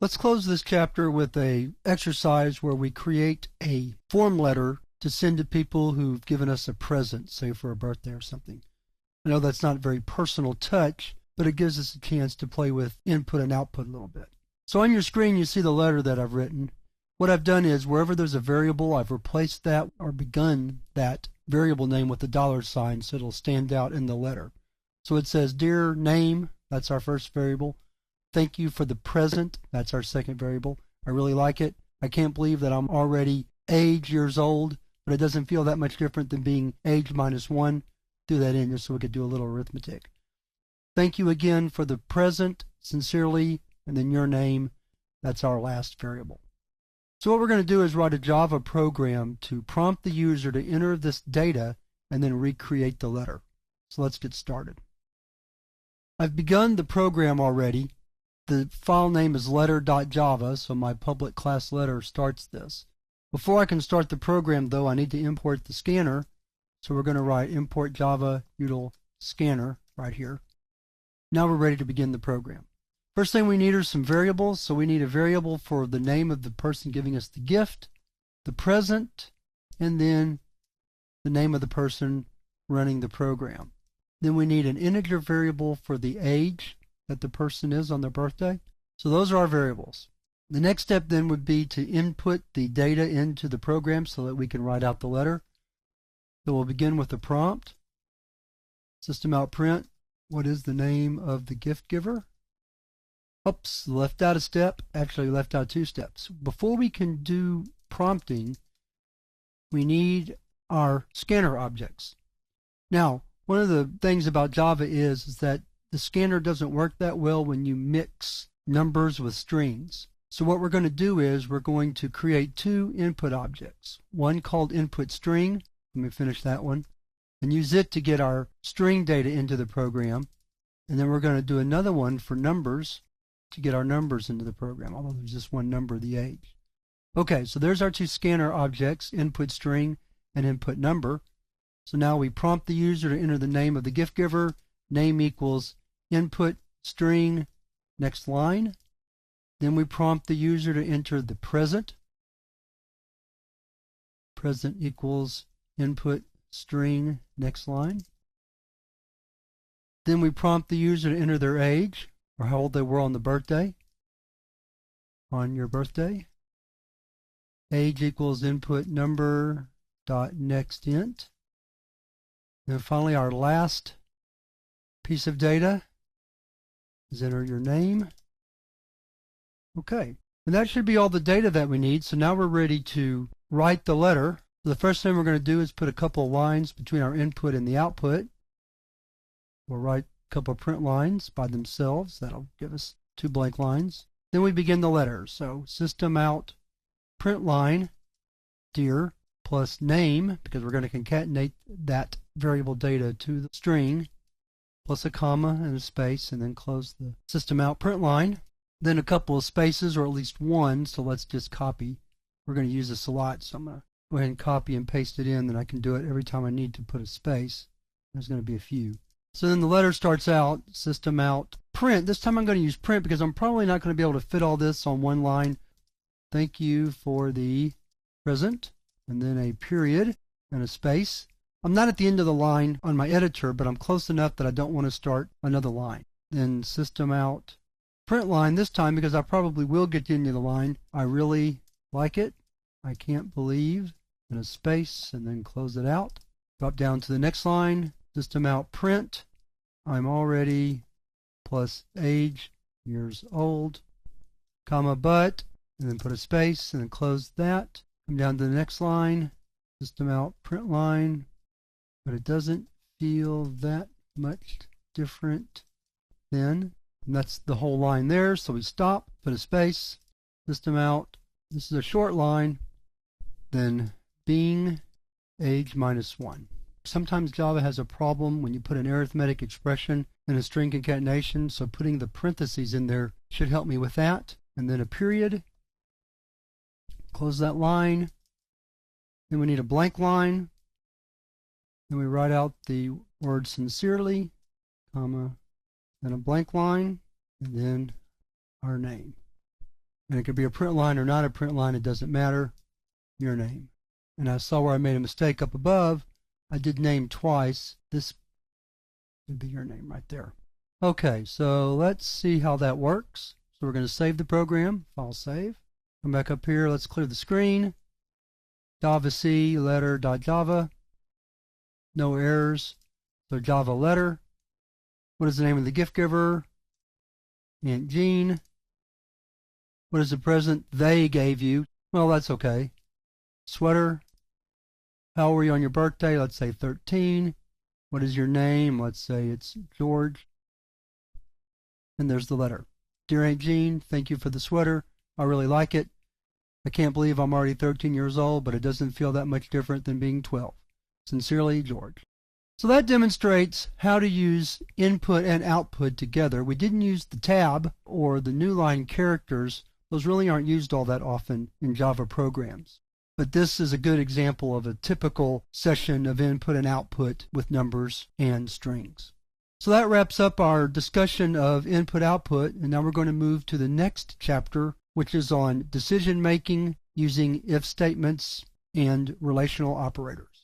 Let's close this chapter with a exercise where we create a form letter to send to people who've given us a present, say for a birthday or something. I know that's not a very personal touch, but it gives us a chance to play with input and output a little bit. So on your screen you see the letter that I've written. What I've done is wherever there's a variable, I've replaced that or begun that variable name with a $sign so it'll stand out in the letter. So it says, dear name, that's our first variable. Thank you for the present, that's our second variable. I really like it. I can't believe that I'm already age years old, but it doesn't feel that much different than being age minus 1. Do that in just so we could do a little arithmetic. Thank you again for the present, sincerely, and then your name, that's our last variable. So what we're going to do is write a Java program to prompt the user to enter this data and then recreate the letter. So let's get started. I've begun the program already. The file name is letter.java, so my public class letter starts this. Before I can start the program, though, I need to import the scanner. So we're going to write import java util scanner right here. Now we're ready to begin the program. First thing we need are some variables. So we need a variable for the name of the person giving us the gift, the present, and then the name of the person running the program. Then we need an integer variable for the age that the person is on their birthday. So those are our variables. The next step then would be to input the data into the program so that we can write out the letter. So we'll begin with the prompt. System out print. What is the name of the gift giver? Oops, left out a step. Actually left out 2 steps. Before we can do prompting, we need our scanner objects. Now, one of the things about Java is that the scanner doesn't work that well when you mix numbers with strings. So what we're going to do is we're going to create 2 input objects. One called input string. Let me finish that one. And use it to get our string data into the program. And then we're going to do another one for numbers to get our numbers into the program, although there's just one number, the age. Okay, so there's our 2 scanner objects, input string and input number. So now we prompt the user to enter the name of the gift giver. Name equals input string, next line. Then we prompt the user to enter the present. Present equals input string, next line. Then we prompt the user to enter their age, or how old they were on the birthday, on your birthday. Age equals input number dot next int. And finally, our last piece of data is enter your name. Okay, and that should be all the data that we need. So now we're ready to write the letter. So the first thing we're going to do is put a couple of lines between our input and the output. We'll write a couple of print lines by themselves. That'll give us 2 blank lines. Then we begin the letter. So system out print line dear plus name, because we're going to concatenate that variable data to the string, plus a comma and a space, and then close the system out print line. Then a couple of spaces, or at least one, so let's just copy. We're going to use this a lot, so I'm going to go ahead and copy and paste it in, then I can do it every time I need to put a space. There's going to be a few. So then the letter starts out, system out print. This time I'm going to use print because I'm probably not going to be able to fit all this on one line. Thank you for the present, and then a period and a space. I'm not at the end of the line on my editor, but I'm close enough that I don't want to start another line. Then system out print line this time, because I probably will get to the end of the line. I really like it. I can't believe, and a space, and then close it out. Drop down to the next line, system out print. I'm already plus age, years old, comma, but, and then put a space, and then close that. Come down to the next line, system out print line, but it doesn't feel that much different then. And that's the whole line there, so we stop, put a space, system out. This is a short line, then being age minus 1. Sometimes Java has a problem when you put an arithmetic expression in a string concatenation, so putting the parentheses in there should help me with that. And then a period, close that line. Then we need a blank line. Then we write out the word sincerely, comma, then a blank line, and then our name. And it could be a print line or not a print line, it doesn't matter. Your name. And I saw where I made a mistake up above. I did name twice. This would be your name right there. Okay, so let's see how that works. So we're going to save the program. File save. Come back up here. Let's clear the screen. Java C letter.java. No errors. So Java letter. What is the name of the gift giver? Aunt Jean. What is the present they gave you? Well, that's okay. Sweater. How old were you on your birthday? Let's say 13. What is your name? Let's say it's George. And there's the letter. Dear Aunt Jean, thank you for the sweater. I really like it. I can't believe I'm already 13 years old, but it doesn't feel that much different than being 12. Sincerely, George. So that demonstrates how to use input and output together. We didn't use the tab or the new line characters. Those really aren't used all that often in Java programs. But this is a good example of a typical session of input and output with numbers and strings. So that wraps up our discussion of input-output, and now we're going to move to the next chapter, which is on decision making using if statements and relational operators.